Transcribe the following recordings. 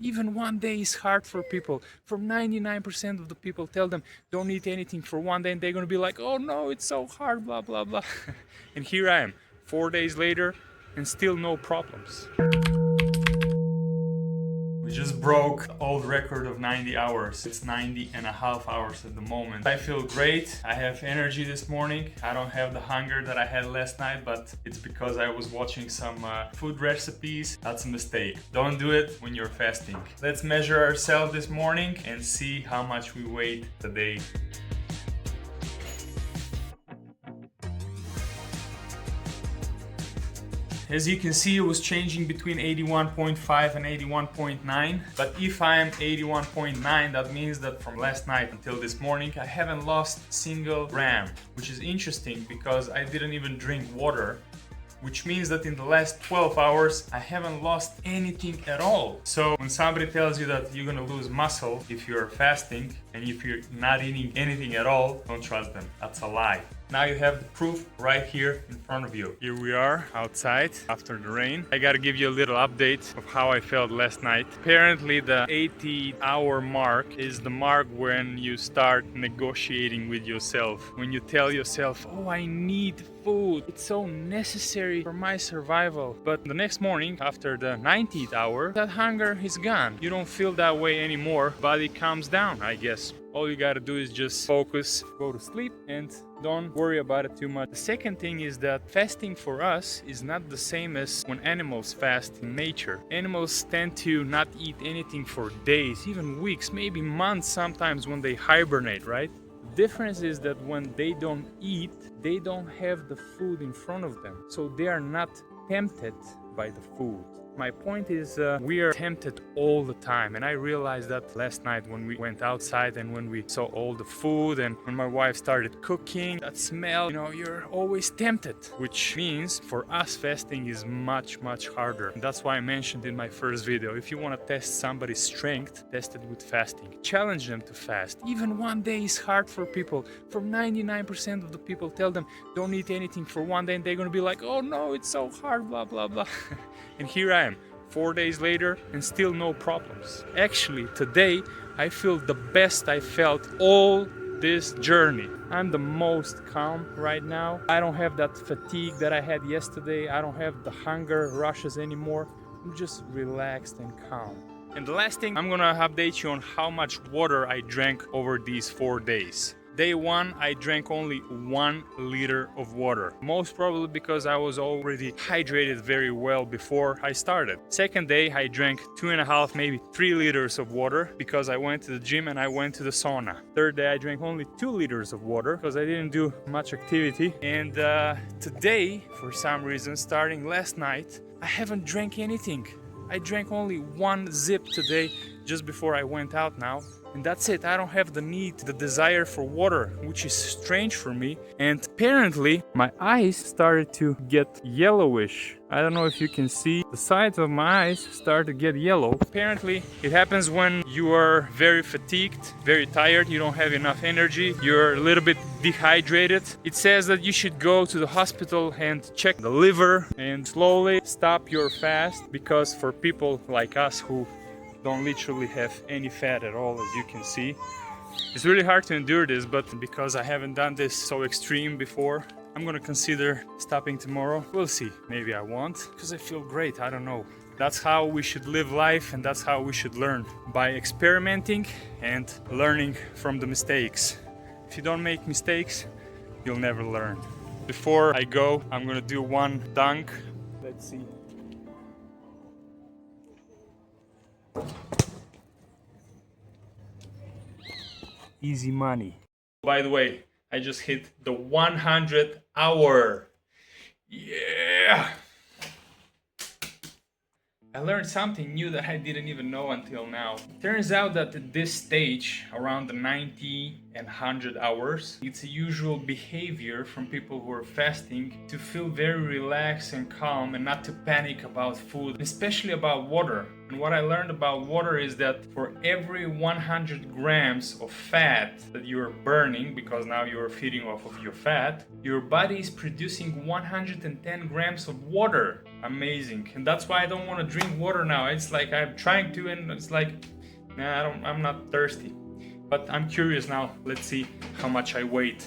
Even one day is hard for people. From 99% of the people, tell them don't eat anything for one day and they're gonna be like, oh no, it's so hard, blah blah blah. And here I am, 4 days later, and still no problems. We just broke the old record of 90 hours. It's 90 and a half hours at the moment. I feel great. I have energy this morning. I don't have the hunger that I had last night, but it's because I was watching some food recipes. That's a mistake. Don't do it when you're fasting. Let's measure ourselves this morning and see how much we weighed today. As you can see, it was changing between 81.5 and 81.9. But if I'm 81.9, that means that from last night until this morning, I haven't lost a single gram, which is interesting because I didn't even drink water, which means that in the last 12 hours, I haven't lost anything at all. So when somebody tells you that you're gonna lose muscle if you're fasting and if you're not eating anything at all, don't trust them. That's a lie. Now you have the proof right here in front of you. Here we are outside after the rain. I gotta give you a little update of how I felt last night. Apparently the 80-hour mark is the mark when you start negotiating with yourself. When you tell yourself, oh, I need food. It's so necessary for my survival. But the next morning, after the 90th hour, that hunger is gone. You don't feel that way anymore. Body calms down, I guess. All you gotta do is just focus, go to sleep, and don't worry about it too much. The second thing is that fasting for us is not the same as when animals fast in nature. Animals tend to not eat anything for days, even weeks, maybe months sometimes when they hibernate, right? The difference is that when they don't eat, they don't have the food in front of them, so they are not tempted by the food. My point is we are tempted all the time, and I realized that last night when we went outside and when we saw all the food and when my wife started cooking, that smell, you're always tempted, which means for us fasting is much harder. And that's why I mentioned in my first video, if you want to test somebody's strength, test it with fasting. Challenge them to fast. Even one day is hard for people. From 99% of the people, tell them don't eat anything for one day and they're gonna be like, oh no, it's so hard, blah blah blah. And here I am, 4 days later, and still no problems. Actually, today, I feel the best I felt all this journey. I'm the most calm right now. I don't have that fatigue that I had yesterday. I don't have the hunger rushes anymore. I'm just relaxed and calm. And the last thing, I'm gonna update you on how much water I drank over these 4 days. Day one, I drank only 1 liter of water. Most probably because I was already hydrated very well before I started. Second day, I drank 2.5, maybe 3 liters of water because I went to the gym and I went to the sauna. Third day, I drank only 2 liters of water because I didn't do much activity. And today, for some reason, starting last night, I haven't drank anything. I drank only 1 zip today just before I went out now. And that's it. I don't have the need, the desire for water, which is strange for me. And apparently my eyes started to get yellowish. I don't know if you can see, the sides of my eyes start to get yellow. Apparently it happens when you are very fatigued, very tired, you don't have enough energy, you're a little bit dehydrated. It says that you should go to the hospital and check the liver and slowly stop your fast, because for people like us who don't literally have any fat at all, as you can see, it's really hard to endure this. But because I haven't done this so extreme before, I'm gonna consider stopping tomorrow. We'll see, maybe I won't, because I feel great. I don't know. That's how we should live life, and that's how we should learn, by experimenting and learning from the mistakes. If you don't make mistakes, you'll never learn. Before I go, I'm gonna do one dunk. Let's see. Easy money. By the way, I just hit the 100 hour. Yeah! I learned something new that I didn't even know until now. Turns out that at this stage, around the 90 and 100 hours, it's a usual behavior from people who are fasting to feel very relaxed and calm and not to panic about food, especially about water. And what I learned about water is that for every 100 grams of fat that you're burning, because now you're feeding off of your fat, your body is producing 110 grams of water. Amazing. And that's why I don't want to drink water now. It's like I'm trying to, and it's like, nah, I'm not thirsty. But I'm curious now. Let's see how much I weighed.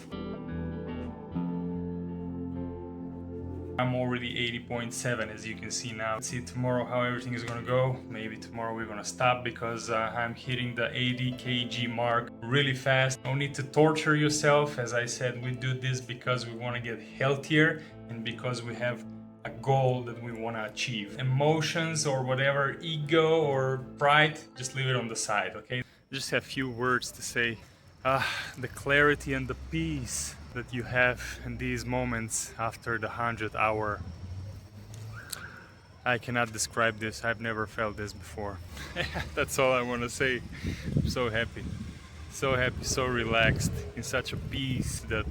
I'm already 80.7, as you can see now. Let's see tomorrow how everything is gonna go. Maybe tomorrow we're gonna stop because I'm hitting the 80 kg mark really fast. No need to torture yourself. As I said, we do this because we wanna get healthier and because we have a goal that we wanna achieve. Emotions or whatever, ego or pride, just leave it on the side, okay? Just have few words to say. The clarity and the peace that you have in these moments after the 100th hour. I cannot describe this. I've never felt this before. That's all I want to say. I'm so happy, so relaxed, in such a peace that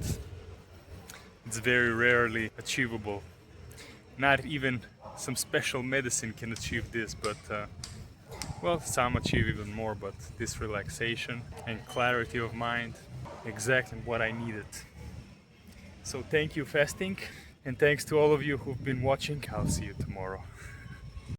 it's very rarely achievable. Not even some special medicine can achieve this, but well, some achieve even more, but this relaxation and clarity of mind, exactly what I needed. So thank you, fasting, and thanks to all of you who've been watching. I'll see you tomorrow.